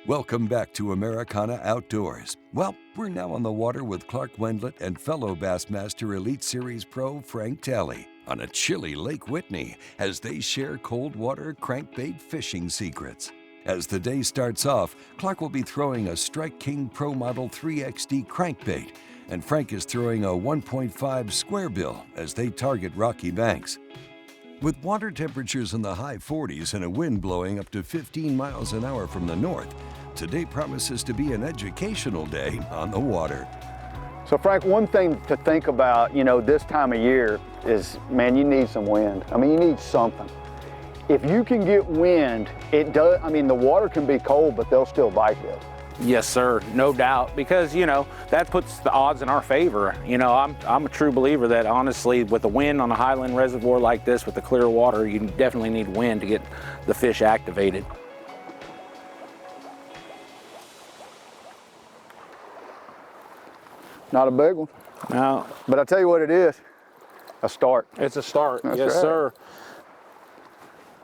Welcome back to Americana Outdoors. Well, we're now on the water with Clark Wendlandt and fellow Bassmaster Elite Series Pro Frank Talley on a chilly Lake Whitney as they share cold water crankbait fishing secrets. As the day starts off, Clark will be throwing a Strike King Pro Model 3XD crankbait, and Frank is throwing a 1.5 square bill as they target rocky banks. With water temperatures in the high 40s and a wind blowing up to 15 miles an hour from the north, today promises to be an educational day on the water. So Frank, one thing to think about, this time of year is, man, you need some wind. I mean, you need something. If you can get wind, the water can be cold, but they'll still bite good. Yes, sir, no doubt, because, that puts the odds in our favor. I'm a true believer that, honestly, with the wind on a highland reservoir like this, with the clear water, you definitely need wind to get the fish activated. Not a big one. No. But I'll tell you what it is, a start. It's a start, That's yes, right. sir.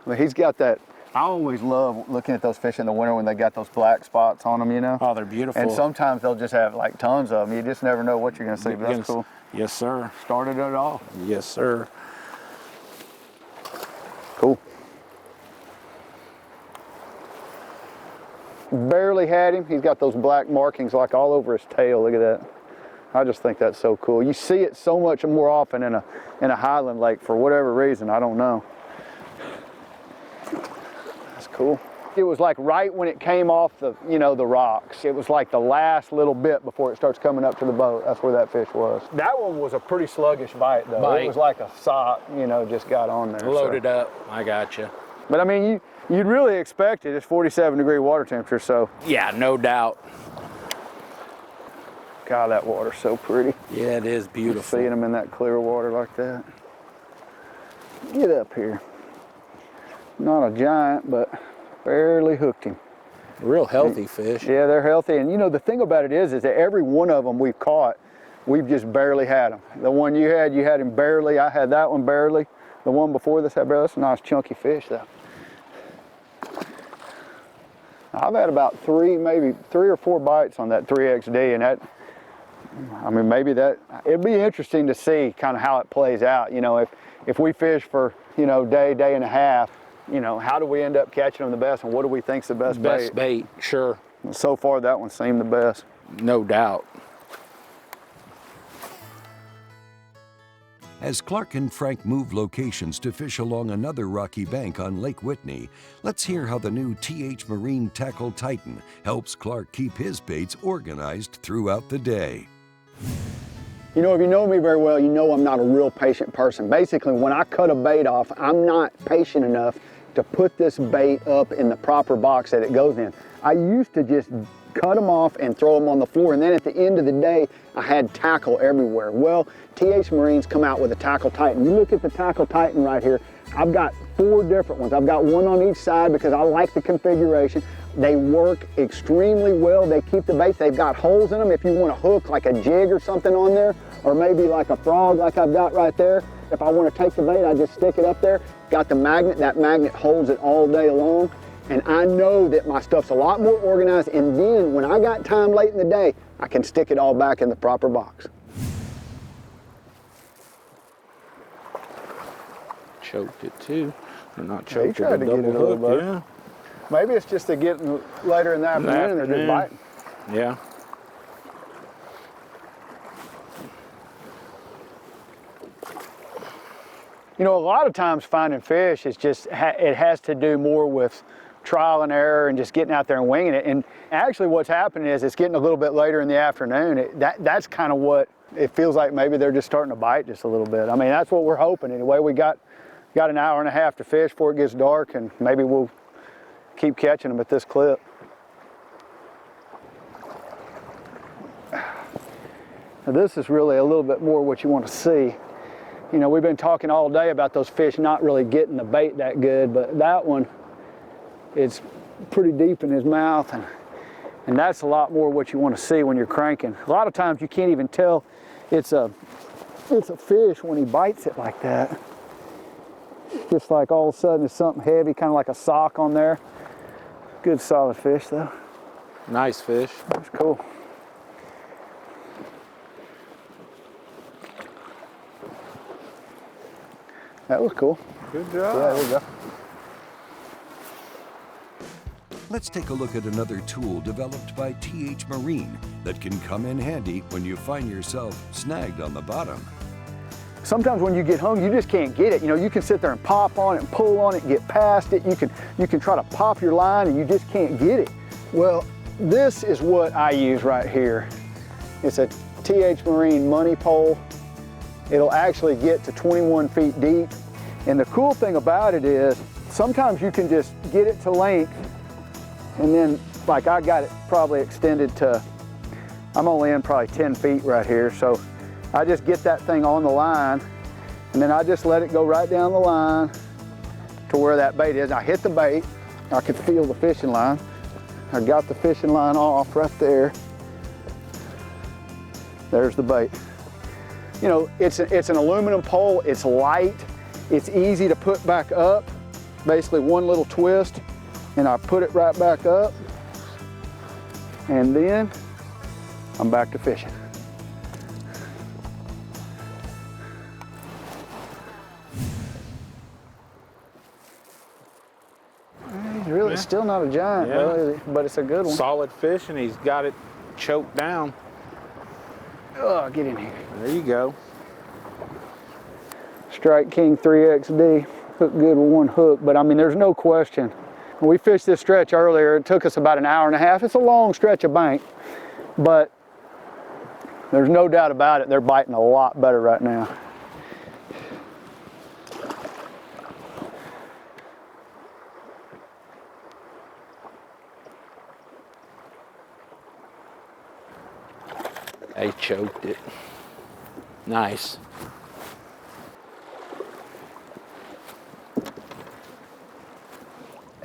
I mean, he's got that. I always love looking at those fish in the winter when they got those black spots on them, Oh, they're beautiful. And sometimes they'll just have like tons of them. You just never know what you're going to see, but that's cool. Yes, sir. Started it all. Yes, sir. Cool. Barely had him. He's got those black markings like all over his tail. Look at that. I just think that's so cool. You see it so much more often in a highland lake for whatever reason. I don't know. That's cool. It was like right when it came off the rocks. It was like the last little bit before it starts coming up to the boat. That's where that fish was. That one was a pretty sluggish bite though. It was like a sock, just got on there. Loaded up. I got you. But I mean, you'd really expect it. It's 47-degree water temperature, so. Yeah, no doubt. God, that water's so pretty. Yeah, it is beautiful. Seeing them in that clear water like that. Get up here. Not a giant, but barely hooked him. Real healthy fish. Yeah, they're healthy. And the thing about it is that every one of them we've caught, we've just barely had them. The one you had him barely. I had that one barely. The one before this had barely. That's a nice chunky fish though. I've had about maybe three or four bites on that 3XD, and that, maybe it'd be interesting to see kind of how it plays out. If we fish for, day and a half, how do we end up catching them the best, and what do we think's the best bait? Best bait, sure. So far, that one seemed the best. No doubt. As Clark and Frank move locations to fish along another rocky bank on Lake Whitney, let's hear how the new TH Marine Tackle Titan helps Clark keep his baits organized throughout the day. If you know me very well, you know I'm not a real patient person. Basically, when I cut a bait off, I'm not patient enough to put this bait up in the proper box that it goes in. I used to just cut them off and throw them on the floor, and then at the end of the day, I had tackle everywhere. Well, TH Marine's come out with a Tackle Titan. You look at the Tackle Titan right here. I've got 4 different ones. I've got one on each side because I like the configuration. They work extremely well. They keep the baits. They've got holes in them if you want to hook like a jig or something on there, or maybe like a frog like I've got right there. If I want to take the bait, I just stick it up there. Got the magnet. That magnet holds it all day long. And I know that my stuff's a lot more organized, and then when I got time late in the day, I can stick it all back in the proper box. Choked it too. Or not choked tried to get it a little bit. Yeah. Maybe it's just getting later in the afternoon and they're just biting. Yeah. A lot of times finding fish is just, it has to do more with trial and error and just getting out there and winging it. And actually what's happening is it's getting a little bit later in the afternoon. That's kind of what it feels like. Maybe they're just starting to bite just a little bit. That's what we're hoping. Anyway, we got an hour and a half to fish before it gets dark, and maybe we'll keep catching them at this clip. Now this is really a little bit more what you want to see. We've been talking all day about those fish not really getting the bait that good, but that one, it's pretty deep in his mouth, and that's a lot more what you want to see when you're cranking. A lot of times you can't even tell it's a fish when he bites it like that. Just like all of a sudden there's something heavy, kind of like a sock on there. Good solid fish though. Nice fish. That's cool. That was cool. Good job. Yeah, there we go. Let's take a look at another tool developed by TH Marine that can come in handy when you find yourself snagged on the bottom. Sometimes when you get hung, you just can't get it. You know, you can sit there and pop on it and pull on it and get past it. You can try to pop your line and you just can't get it. Well, this is what I use right here. It's a TH Marine money pole. It'll actually get to 21 feet deep. And the cool thing about it is sometimes you can just get it to length, and then like I got it probably extended to, I'm only in probably 10 feet right here. So I just get that thing on the line, and then I just let it go right down the line to where that bait is. I hit the bait, I could feel the fishing line. I got the fishing line off right there. There's the bait. You know, it's an aluminum pole, it's light, it's easy to put back up. Basically one little twist, and I put it right back up, and then I'm back to fishing. He's really still not a giant, though, is he? But it's a good one. Solid fish, and he's got it choked down. Oh, get in here. There you go. Strike King 3XD. Hooked good with one hook, but I mean, there's no question. When we fished this stretch earlier, it took us about an hour and a half. It's a long stretch of bank, but there's no doubt about it. They're biting a lot better right now. They choked it. Nice.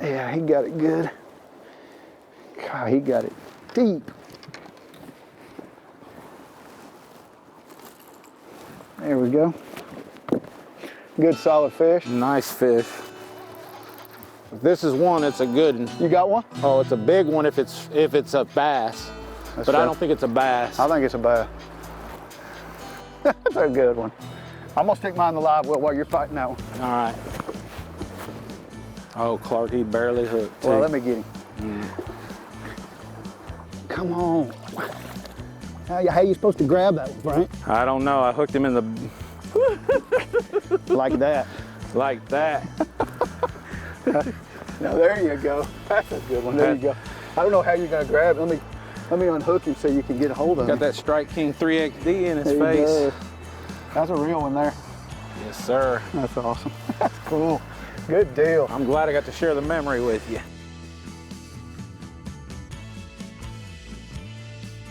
Yeah, he got it good. God, he got it deep. There we go. Good solid fish. Nice fish. If this is one, it's a good one. You got one? Oh, it's a big one if it's a bass. That's but fair. I don't think it's a bass. I think it's a bass. That's a good one. I'm gonna stick mine in the live well while you're fighting that one. All right. Oh, Clark, he barely hooked. Well, let me get him. Come on. How you supposed to grab that one, Frank? I don't know. I hooked him in the... Like that. Like that. Now there you go. That's a good one. There you go. I don't know how you're gonna grab it. Let me unhook him so you can get a hold of him. Got that Strike King 3XD in his There he face. does. That's a real one there. Yes, sir. That's awesome. That's cool. Good deal. I'm glad I got to share the memory with you.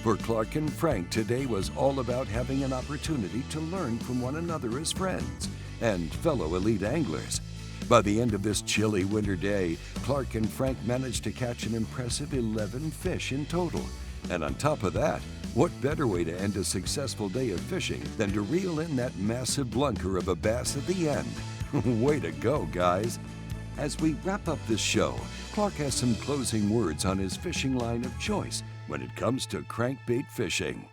For Clark and Frank, today was all about having an opportunity to learn from one another as friends and fellow elite anglers. By the end of this chilly winter day, Clark and Frank managed to catch an impressive 11 fish in total. And on top of that, what better way to end a successful day of fishing than to reel in that massive blunker of a bass at the end? Way to go, guys. As we wrap up this show, Clark has some closing words on his fishing line of choice when it comes to crankbait fishing.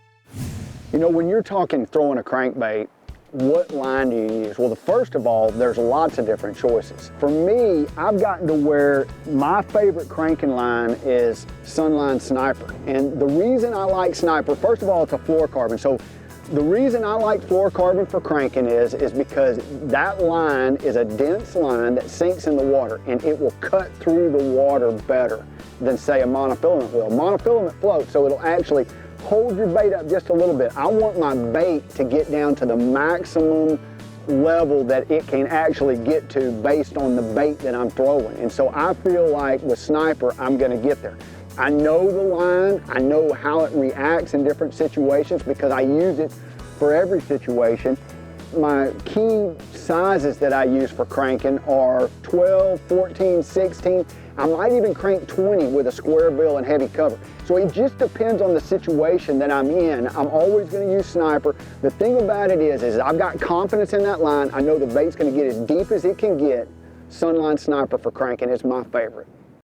You know, when you're talking throwing a crankbait, what line do you use? Well, first of all, there's lots of different choices. For me, I've gotten to where my favorite cranking line is Sunline Sniper. And the reason I like Sniper, first of all, it's a fluorocarbon. So the reason I like fluorocarbon for cranking is because that line is a dense line that sinks in the water, and it will cut through the water better than, say, a monofilament will. Monofilament floats, so it'll actually hold your bait up just a little bit. I want my bait to get down to the maximum level that it can actually get to based on the bait that I'm throwing. And so I feel like with Sniper, I'm gonna get there. I know the line, I know how it reacts in different situations because I use it for every situation. My key sizes that I use for cranking are 12, 14, 16. I might even crank 20 with a square bill and heavy cover. So it just depends on the situation that I'm in. I'm always gonna use Sniper. The thing about it is I've got confidence in that line. I know the bait's gonna get as deep as it can get. Sunline Sniper for cranking is my favorite.